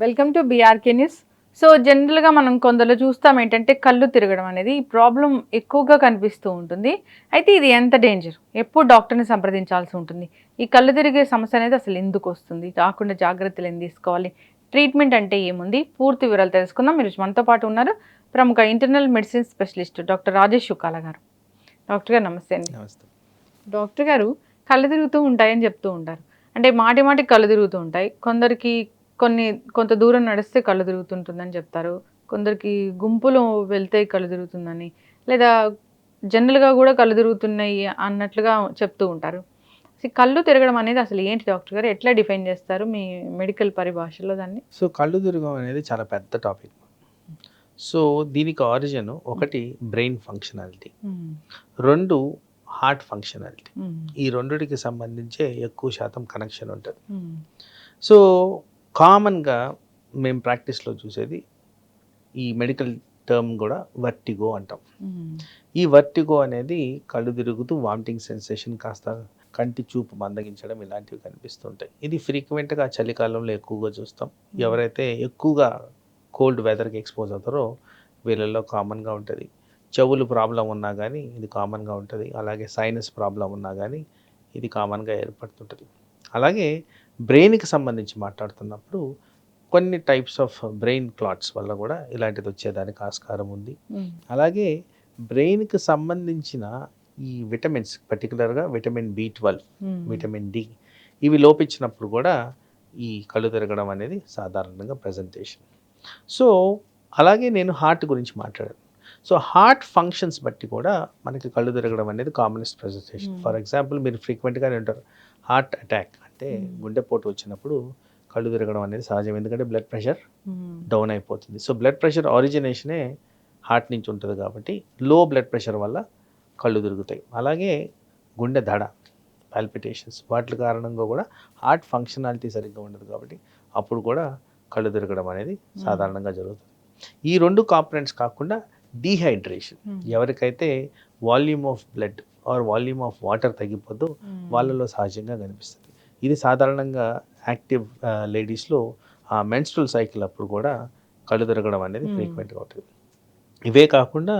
Welcome to BRK news. So జనరల్గా మనం కొందరు చూస్తాం ఏంటంటే కళ్ళు తిరగడం అనేది ఈ ప్రాబ్లం ఎక్కువగా కనిపిస్తూ ఉంటుంది. అయితే ఇది ఎంత డేంజర్, ఎప్పుడు డాక్టర్ని సంప్రదించాల్సి ఉంటుంది, ఈ కళ్ళు తిరిగే సమస్య అనేది అసలు ఎందుకు వస్తుంది, రాకుండా జాగ్రత్తలు ఏం తీసుకోవాలి, ట్రీట్మెంట్ అంటే ఏముంది, పూర్తి వివరాలు తెలుసుకుందాం. మీరు మనతో పాటు ఉన్నారు ప్రముఖ internal medicine specialist doctor Rajesh శుక్లాల గారు. డాక్టర్ గారు నమస్తే అండి. నమస్తే డాక్టర్ గారు, కళ్ళు తిరుగుతూ ఉంటాయని చెప్తూ ఉంటారు. అంటే మాటి మాటి కళ్ళు తిరుగుతూ ఉంటాయి. కొందరికి కొంత దూరం నడిస్తే కళ్ళు తిరుగుతుంటుందని చెప్తారు. కొందరికి గుంపులో వెళ్తే కళ్ళు తిరుగుతుందని, లేదా జనరల్గా కూడా కళ్ళు తిరుగుతున్నాయి అన్నట్లుగా చెప్తూ ఉంటారు. కళ్ళు తిరగడం అనేది అసలు ఏంటి డాక్టర్ గారు, ఎట్లా డిఫైన్ చేస్తారు మీ మెడికల్ పరిభాషలో దాన్ని? సో కళ్ళు తిరగడం అనేది చాలా పెద్ద టాపిక్. సో దీనికి ఆరిజిన్ ఒకటి బ్రెయిన్ ఫంక్షనాలిటీ, రెండు హార్ట్ ఫంక్షనాలిటీ. ఈ రెండిటికి సంబంధించే ఎక్కువ శాతం కనెక్షన్ ఉంటుంది. సో కామన్గా మేము ప్రాక్టీస్లో చూసేది ఈ మెడికల్ టర్మ్ కూడా వర్టిగో అంటాం. ఈ వర్టిగో అనేది కళ్ళు తిరుగుతూ వామిటింగ్ సెన్సేషన్, కాస్త కంటి చూపు మందగించడం, ఇలాంటివి కనిపిస్తుంటాయి. ఇది ఫ్రీక్వెంట్గా చలికాలంలో ఎక్కువగా చూస్తాం. ఎవరైతే ఎక్కువగా కోల్డ్ వెదర్కి ఎక్స్పోజ్ అవుతారో వీళ్ళల్లో కామన్గా ఉంటుంది. చెవులు ప్రాబ్లం ఉన్నా కానీ ఇది కామన్గా ఉంటుంది. అలాగే సైనస్ ప్రాబ్లం ఉన్నా కానీ ఇది కామన్గా ఏర్పడుతుంటుంది. అలాగే బ్రెయిన్కి సంబంధించి మాట్లాడుతున్నప్పుడు కొన్ని టైప్స్ ఆఫ్ బ్రెయిన్ క్లాట్స్ వల్ల కూడా ఇలాంటిది వచ్చేదానికి ఆస్కారం ఉంది. అలాగే బ్రెయిన్కి సంబంధించిన ఈ విటమిన్స్, పర్టికులర్గా విటమిన్ B12, విటమిన్ D, ఇవి లోపించినప్పుడు కూడా ఈ కళ్ళు తిరగడం అనేది సాధారణంగా ప్రజెంటేషన్. సో అలాగే నేను హార్ట్ గురించి మాట్లాడాను. సో హార్ట్ ఫంక్షన్స్ బట్టి కూడా మనకి కళ్ళు తిరగడం అనేది కామనెస్ట్ ప్రజెంటేషన్. ఫర్ ఎగ్జాంపుల్ మీరు ఫ్రీక్వెంట్గానే ఉంటారు, హార్ట్ అటాక్ అంటే గుండెపోటు వచ్చినప్పుడు కళ్ళు తిరగడం అనేది సహజం. ఎందుకంటే బ్లడ్ ప్రెషర్ డౌన్ అయిపోతుంది. సో బ్లడ్ ప్రెషర్ ఆరిజినేషనే హార్ట్ నుంచి ఉంటుంది కాబట్టి లో బ్లడ్ ప్రెషర్ వల్ల కళ్ళు తిరుగుతాయి. అలాగే గుండె దడ, పాల్పిటేషన్స్, వాటి కారణంగా కూడా హార్ట్ ఫంక్షనాలిటీ సరిగ్గా ఉండదు కాబట్టి అప్పుడు కూడా కళ్ళు తిరగడం అనేది సాధారణంగా జరుగుతుంది. ఈ రెండు కాంపనెంట్స్ కాకుండా డీహైడ్రేషన్, ఎవరికైతే volume of blood or volume of water తగ్గిపోద్దో వాళ్ళలో సహజంగా కనిపిస్తుంది. ఇది సాధారణంగా యాక్టివ్ లేడీస్లో ఆ మెన్స్ట్రల్ సైకిల్ అప్పుడు కూడా కళ్ళు తిరగడం అనేది ఫ్రీక్వెంట్గా ఉంటుంది. ఇవే కాకుండా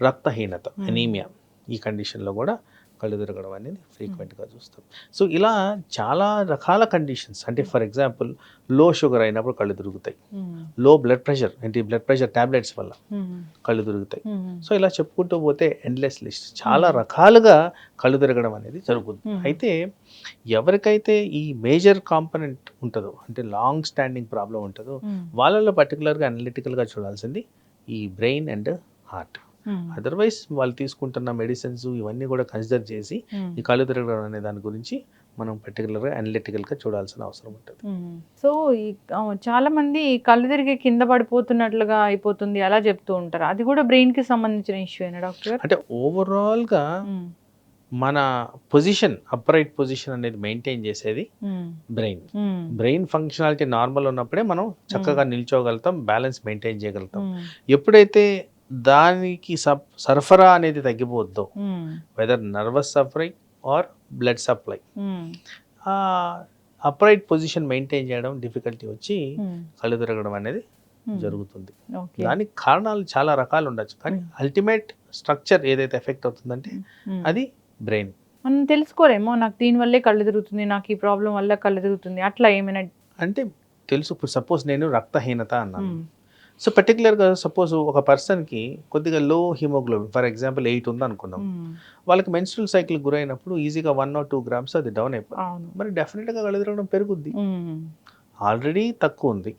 రక్తహీనత, అనీమియా, ఈ కండిషన్లో కూడా కళ్ళు తిరగడం అనేది ఫ్రీక్వెంట్గా చూస్తాం. సో ఇలా చాలా రకాల కండిషన్స్, అంటే ఫర్ ఎగ్జాంపుల్ లో షుగర్ అయినప్పుడు కళ్ళు తిరుగుతాయి, లో బ్లడ్ ప్రెషర్ అంటే బ్లడ్ ప్రెషర్ ట్యాబ్లెట్స్ వల్ల కళ్ళు తిరుగుతాయి. సో ఇలా చెప్పుకుంటూ పోతే ఎండ్లెస్ లిస్ట్, చాలా రకాలుగా కళ్ళు తిరగడం అనేది జరుగుతుంది. అయితే ఎవరికైతే ఈ మేజర్ కాంపనెంట్ ఉంటుందో, అంటే లాంగ్ స్టాండింగ్ ప్రాబ్లం ఉంటుందో వాళ్ళలో పర్టికులర్గా అనలిటికల్గా చూడాల్సింది ఈ బ్రెయిన్ అండ్ హార్ట్. అదర్వైజ్ వాళ్ళు తీసుకుంటున్న మెడిసిన్స్ ఇవన్నీ కూడా కన్సిడర్ చేసి ఈ కళ్ళు తిరగడం అనే దాని గురించి మనం పర్టికులర్గా అనలిటికల్గా చూడాల్సిన అవసరం ఉంటుంది. సో ఈ చాలా మంది కళ్ళు తిరిగి కింద పడిపోతున్నట్లుగా అయిపోతుంది అలా చెప్తూ ఉంటారు. అది కూడా బ్రెయిన్కి సంబంధించిన ఇష్యూ అయినా డాక్టర్? అంటే ఓవరాల్గా మన పొజిషన్, అప్రైట్ పొజిషన్ అనేది మెయింటైన్ చేసేది బ్రెయిన్. బ్రెయిన్ ఫంక్షనాలిటీ నార్మల్ ఉన్నప్పుడే మనం చక్కగా నిల్చోగలుగుతాం, బ్యాలెన్స్ మెయింటైన్ చేయగలుగుతాం. ఎప్పుడైతే దానికి సరఫరా అనేది తగ్గిపోద్దో, whether nervous supply or blood supply, upright position maintain చేయడం డిఫికల్టీ వచ్చి కళ్ళు తిరగడం అనేది జరుగుతుంది. దానికి కారణాలు చాలా రకాలు ఉండొచ్చు, కానీ అల్టిమేట్ స్ట్రక్చర్ ఏదైతే ఎఫెక్ట్ అవుతుందంటే అది బ్రెయిన్. మనం తెలుసుకోలేమో నాకు దీనివల్లే కళ్ళు తిరుగుతుంది, నాకు ఈ ప్రాబ్లం వల్ల కళ్ళు తిరుగుతుంది అట్లా ఏమైనా అంటే తెలుసు. ఇప్పుడు సపోజ్ నేను రక్తహీనత అన్నాను. సో పర్టికులర్గా సపోజ్ ఒక పర్సన్కి కొద్దిగా లో హిమోగ్లోబిన్, ఫర్ ఎగ్జాంపుల్ 8 ఉంది అనుకుందాం, వాళ్ళకి మెన్స్ట్రల్ సైకిల్ గురైనప్పుడు ఈజీగా 1 or 2 grams అది డౌన్ అయిపోతుంది. మరి డెఫినెట్గా కళ్ళు తిరగడం పెరుగుద్ది. ఆల్రెడీ తక్కువ ఉంది,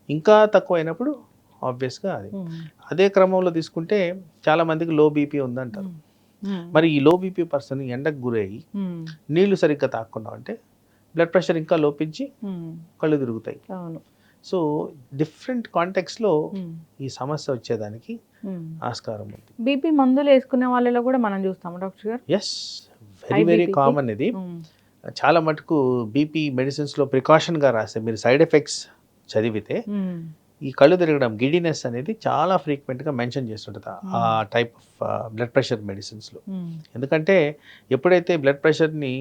ఇంకా తక్కువ అయినప్పుడు ఆబ్వియస్గా అది. అదే క్రమంలో తీసుకుంటే చాలా మందికి లో బీపీ ఉందంటారు. మరి ఈ లో బీపీ పర్సన్ ఎండకు గురయ్యి నీళ్లు సరిగ్గా తాక్కున్నాం అంటే బ్లడ్ ప్రెషర్ ఇంకా లోపించి కళ్ళు తిరుగుతాయి. సో డిఫరెంట్ కాంటెక్స్లో ఈ సమస్య వచ్చేదానికి ఆస్కారం ఉంది. బీపీ మందులు వేసుకునే వాళ్ళలో కూడా మనం చూస్తాము డాక్టర్ గారు. ఎస్, వెరీ వెరీ కామన్ ఇది. చాలా మటుకు బీపీ మెడిసిన్స్లో ప్రికాషన్గా రాస్తే మీరు సైడ్ ఎఫెక్ట్స్ చదివితే ఈ కళ్ళు తిరగడం, గిడినెస్ అనేది చాలా ఫ్రీక్వెంట్గా మెన్షన్ చేస్తుంటుంది ఆ టైప్ ఆఫ్ బ్లడ్ ప్రెషర్ మెడిసిన్స్లో. ఎందుకంటే ఎప్పుడైతే బ్లడ్ ప్రెషర్ని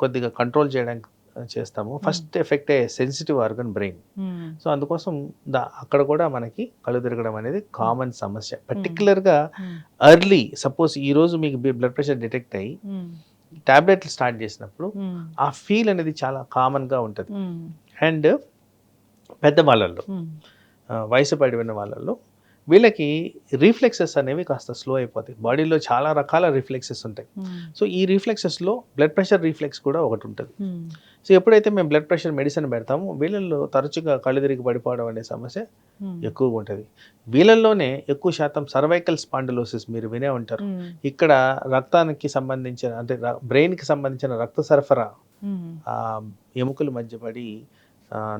కొద్దిగా కంట్రోల్ చేయడానికి చేస్తాము. ఫస్ట్ ఎఫెక్ట్ అయ్యే సెన్సిటివ్ ఆర్గన్ బ్రెయిన్. సో అందుకోసం అక్కడ కూడా మనకి కళ్ళు తిరగడం అనేది కామన్ సమస్య. పర్టికులర్గా ఎర్లీ సపోజ్ ఈరోజు మీకు బ్లడ్ ప్రెషర్ డిటెక్ట్ అయ్యి టాబ్లెట్లు స్టార్ట్ చేసినప్పుడు ఆ ఫీల్ అనేది చాలా కామన్గా ఉంటుంది. అండ్ పెద్దవాళ్ళల్లో వయసు పడిన వాళ్ళల్లో వీళ్ళకి రిఫ్లెక్సెస్ అనేవి కాస్త స్లో అయిపోతాయి. బాడీలో చాలా రకాల రిఫ్లెక్సెస్ ఉంటాయి. సో ఈ రిఫ్లెక్సెస్లో బ్లడ్ ప్రెషర్ రిఫ్లెక్స్ కూడా ఒకటి ఉంటుంది. సో ఎప్పుడైతే మేము బ్లడ్ ప్రెషర్ మెడిసిన్ పెడతామో వీళ్ళల్లో తరచుగా కళ్ళు తిరిగి పడిపోవడం అనే సమస్య ఎక్కువగా ఉంటుంది. వీళ్ళల్లోనే ఎక్కువ శాతం సర్వైకల్ స్పాండిలోసిస్ మీరు వినే ఉంటారు. ఇక్కడ రక్తానికి సంబంధించిన అంటే బ్రెయిన్కి సంబంధించిన రక్త సరఫరా ఎముకల మధ్య పడి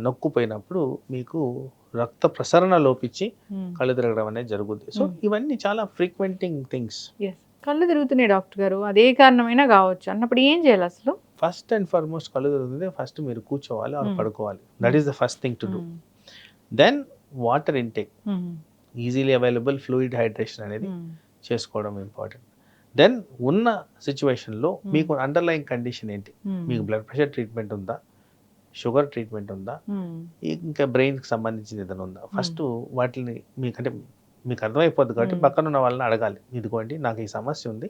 నొక్కుపోయినప్పుడు మీకు రక్త ప్రసరణ లోపించి కళ్ళు తిరగడం అనేది జరుగుతుంది. సో ఇవన్నీ చాలా ఫ్రీక్వెంటింగ్ థింగ్స్. కళ్ళు తిరుగుతున్నాయి డాక్టర్ గారు, అదే కారణమైనా కావచ్చు అన్నప్పుడు ఏం చేయాలి అసలు? ఫస్ట్ అండ్ ఫార్మోస్ట్ కళ్ళు తిరుగుతుంది, ఫస్ట్ మీరు కూర్చోవాలి ఆర్ పడుకోవాలి. That is the first thing to do. Then water intake, easily available fluid hydration అనేది చేసుకోవడం ఇంపార్టెంట్. దెన్ ఉన్న సిచ్యువేషన్లో మీకు అండర్లైన్ కండిషన్ ఏంటి, మీకు బ్లడ్ ప్రెషర్ ట్రీట్మెంట్ ఉందా, షుగర్ ట్రీట్మెంట్ ఉందా, ఇంకా బ్రెయిన్కి సంబంధించిన ఏదైనా ఉందా, ఫస్ట్ వాటిని మీకు అర్థమైపోద్ది కాబట్టి పక్కన ఉన్న వాళ్ళని అడగాలి. ఇదిగోండి నాకు ఈ సమస్య ఉంది,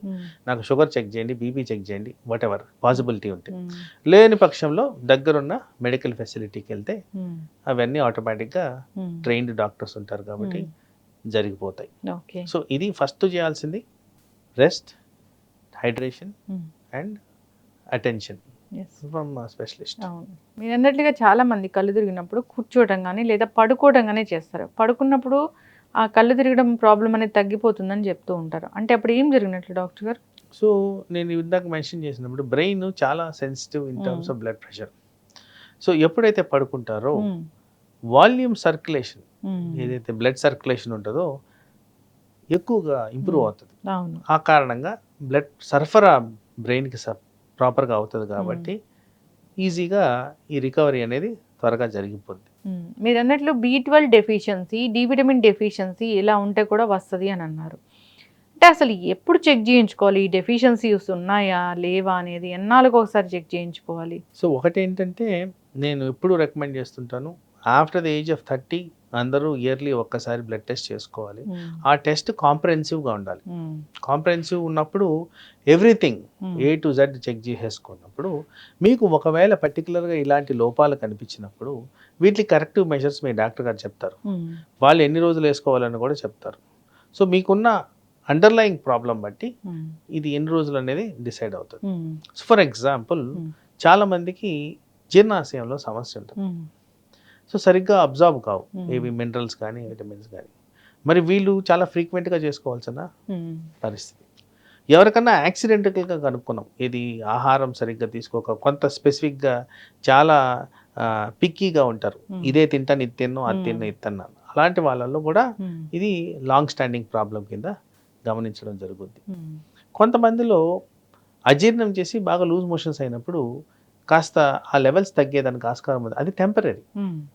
నాకు షుగర్ చెక్ చేయండి, బీపీ చెక్ చేయండి, వాట్ ఎవర్ పాసిబిలిటీ ఉంటే. లేని పక్షంలో దగ్గరున్న మెడికల్ ఫెసిలిటీకి వెళ్తే అవన్నీ ఆటోమేటిక్గా ట్రైన్డ్ డాక్టర్స్ ఉంటారు కాబట్టి జరిగిపోతాయి. సో ఇది ఫస్ట్ చేయాల్సింది, rest, hydration and attention from specialist. మీరు అన్నట్లుగా చాలా మంది కళ్ళు తిరిగినప్పుడు కూర్చోవడం కానీ లేదా పడుకోవడం కానీ చేస్తారు. పడుకున్నప్పుడు ఆ కళ్ళు తిరగడం ప్రాబ్లం అనేది తగ్గిపోతుందని చెప్తూ ఉంటారు. అంటే అప్పుడు ఏం జరిగినట్లు డాక్టర్ గారు? సో నేను ఇందాక మెన్షన్ చేసినప్పుడు బ్రెయిన్ చాలా sensitive in terms of blood pressure. So ఎప్పుడైతే పడుకుంటారో వాల్యూమ్ సర్క్యులేషన్, ఏదైతే బ్లడ్ సర్క్యులేషన్ ఉంటుందో ఎక్కువగా ఇంప్రూవ్ అవుతుంది. ఆ కారణంగా బ్లడ్ సరఫరా బ్రెయిన్కి ప్రాపర్గా అవుతుంది కాబట్టి ఈజీగా ఈ రికవరీ అనేది త్వరగా జరిగిపోద్ది. మీరు అన్నట్లు B12 deficiency, D vitamin deficiency ఇలా ఉంటే కూడా వస్తుంది అని అన్నారు. అంటే అసలు ఎప్పుడు చెక్ చేయించుకోవాలి, ఈ డెఫిషియన్సీస్ ఉన్నాయా లేవా అనేది ఎన్నాళ్ళకి ఒకసారి చెక్ చేయించుకోవాలి? సో ఒకటి ఏంటంటే నేను ఎప్పుడు రికమెండ్ చేస్తుంటాను, ఆఫ్టర్ ద ఏజ్ ఆఫ్ 30 అందరూ ఇయర్లీ ఒక్కసారి బ్లడ్ టెస్ట్ చేసుకోవాలి. ఆ టెస్ట్ కాంప్రహెన్సివ్గా ఉండాలి. కాంప్రహెన్సివ్ ఉన్నప్పుడు everything A to Z check చేసేసుకున్నప్పుడు మీకు ఒకవేళ పర్టికులర్గా ఇలాంటి లోపాలు కనిపించినప్పుడు వీటికి కరెక్టివ్ మెజర్స్ మీ డాక్టర్ గారు చెప్తారు. వాళ్ళు ఎన్ని రోజులు వేసుకోవాలని కూడా చెప్తారు. సో మీకున్న అండర్లయింగ్ ప్రాబ్లం బట్టి ఇది ఎన్ని రోజులు అనేది డిసైడ్ అవుతుంది. సో ఫర్ ఎగ్జాంపుల్ చాలామందికి జీర్ణాశయంలో సమస్య ఉంటుంది. సో సరిగ్గా అబ్జార్బ్ కావు ఏవి మినరల్స్ కానీ విటమిన్స్ కానీ. మరి వీళ్ళు చాలా ఫ్రీక్వెంట్గా చేసుకోవాల్సిన పరిస్థితి. ఎవరికన్నా యాక్సిడెంటల్గా కనుక్కున్నాం, ఇది ఆహారం సరిగ్గా తీసుకోక కొంత స్పెసిఫిక్గా చాలా పిక్కీగా ఉంటారు, ఇదే తింటాను ఇది తిన్నాను అది తిన్నా ఇది తిన్నాను, అలాంటి వాళ్ళల్లో కూడా ఇది లాంగ్ స్టాండింగ్ ప్రాబ్లం కింద గమనించడం జరుగుద్ది. కొంతమందిలో అజీర్ణం చేసి బాగా లూజ్ మోషన్స్ అయినప్పుడు కాస్త ఆ లెవెల్స్ తగ్గేదానికి ఆస్కారం ఉంది, అది టెంపరీ.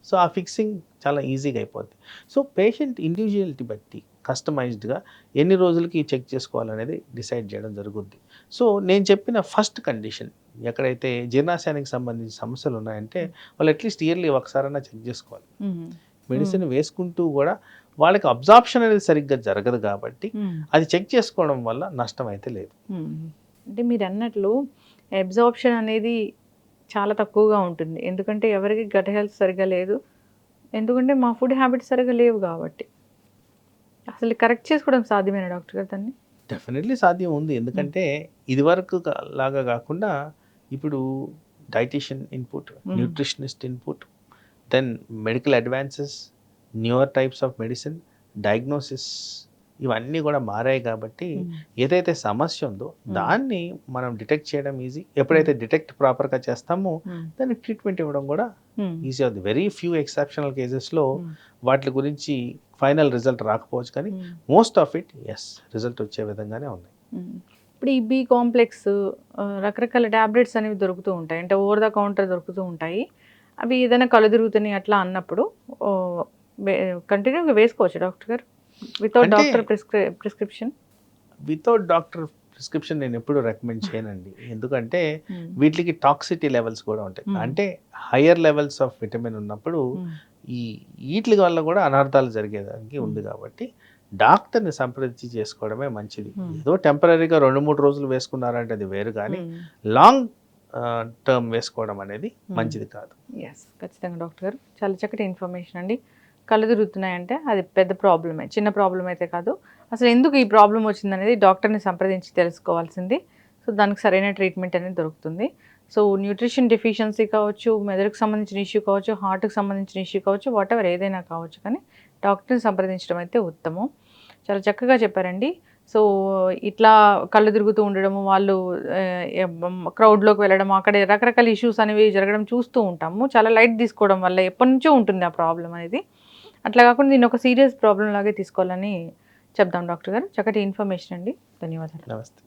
సో ఆ ఫిక్సింగ్ చాలా ఈజీగా అయిపోద్ది. సో పేషెంట్ ఇండివిజువాలిటీ బట్టి కస్టమైజ్డ్గా ఎన్ని రోజులకి చెక్ చేసుకోవాలనేది డిసైడ్ చేయడం జరుగుద్ది. సో నేను చెప్పిన ఫస్ట్ కండిషన్ ఎక్కడైతే జీర్ణాశయానికి సంబంధించిన సమస్యలు ఉన్నాయంటే వాళ్ళు అట్లీస్ట్ ఇయర్లీ ఒకసారైనా చెక్ చేసుకోవాలి. మెడిసిన్ వేసుకుంటూ కూడా వాళ్ళకి అబ్జార్ప్షన్ అనేది సరిగ్గా జరగదు కాబట్టి అది చెక్ చేసుకోవడం వల్ల నష్టం అయితే లేదు. అంటే మీరు అన్నట్లు అబ్జార్ప్షన్ అనేది చాలా తక్కువగా ఉంటుంది, ఎందుకంటే ఎవరికి గట్ హెల్త్ సరిగ్గా లేదు, ఎందుకంటే మా ఫుడ్ హ్యాబిట్స్ సరిగ్గా లేవు కాబట్టి. అసలు కరెక్ట్ చేసుకోవడం సాధ్యమేనా డాక్టర్ గారు దాన్ని? డెఫినెట్లీ సాధ్యం ఉంది. ఎందుకంటే ఇదివరకు లాగా కాకుండా ఇప్పుడు dietician input, nutritionist input, then medical advances, newer types of medicine, diagnosis ఇవన్నీ కూడా మారాయి కాబట్టి ఏదైతే సమస్య ఉందో దాన్ని మనం డిటెక్ట్ చేయడం ఈజీ. ఎప్పుడైతే డిటెక్ట్ ప్రాపర్గా చేస్తామో దానికి ట్రీట్మెంట్ ఇవ్వడం కూడా ఈజీ అవుతుంది. వెరీ ఫ్యూ ఎక్సెప్షనల్ కేసెస్లో వాటి గురించి ఫైనల్ రిజల్ట్ రాకపోవచ్చు, కానీ most of it as result వచ్చే విధంగానే ఉన్నాయి. ఇప్పుడు ఈ B కాంప్లెక్స్ రకరకాల ట్యాబ్లెట్స్ అనేవి దొరుకుతూ ఉంటాయి, అంటే ఓవర్ ద కౌంటర్ దొరుకుతూ ఉంటాయి. అవి ఏదైనా కళ్ళు తిరుగుతున్నాయి అట్లా అన్నప్పుడు కంటిన్యూగా వేసుకోవచ్చు డాక్టర్ గారు without doctor prescription? Without doctor prescription నేను ఎప్పుడు రికమెండ్ చేయనండి. ఎందుకంటే వీటికి టాక్సిటీ లెవెల్స్ కూడా ఉంటాయి. అంటే హయ్యర్ లెవెల్స్ ఆఫ్ విటమిన్ ఉన్నప్పుడు ఈ వీటి వల్ల కూడా అనర్థాలు జరిగేదానికి ఉంది కాబట్టి డాక్టర్ని సంప్రదించి చేసుకోవడమే మంచిది. ఏదో టెంపరీగా 2-3 రోజులు వేసుకున్నారంటే అది వేరు, కానీ లాంగ్ టర్మ్ వేసుకోవడం అనేది మంచిది కాదు. ఎస్, ఖచ్చితంగా డాక్టర్ గారు చాలా చక్కటి ఇన్ఫర్మేషన్ అండి. కళ్ళు తిరుగుతున్నాయంటే అది పెద్ద ప్రాబ్లమే, చిన్న ప్రాబ్లం అయితే కాదు. అసలు ఎందుకు ఈ ప్రాబ్లం వచ్చిందనేది డాక్టర్ని సంప్రదించి తెలుసుకోవాల్సింది. సో దానికి సరైన ట్రీట్మెంట్ అనేది దొరుకుతుంది. సో న్యూట్రిషన్ డెఫిషియన్సీ కావచ్చు, మెదడుకు సంబంధించిన ఇష్యూ కావచ్చు, హార్ట్కి సంబంధించిన ఇష్యూ కావచ్చు, వాటెవర్ ఏదైనా కావచ్చు, కానీ డాక్టర్ని సంప్రదించడం అయితే ఉత్తమం. చాలా చక్కగా చెప్పారండి. సో ఇట్లా కళ్ళు తిరుగుతూ ఉండడము, వాళ్ళు క్రౌడ్లోకి వెళ్ళడం, అక్కడ రకరకాల ఇష్యూస్ అనేవి జరగడం చూస్తూ ఉంటాము. చాలా లైట్ తీసుకోవడం వల్ల ఎప్పటి నుంచో ఉంటుంది ఆ ప్రాబ్లం అనేది. అట్లా కాకుండా దీన్ని ఒక సీరియస్ ప్రాబ్లం లాగే తీసుకోవాలని చెప్దాం డాక్టర్ గారు. చక్కటి ఇన్ఫర్మేషన్ అండి. ధన్యవాదాలు. నమస్తే.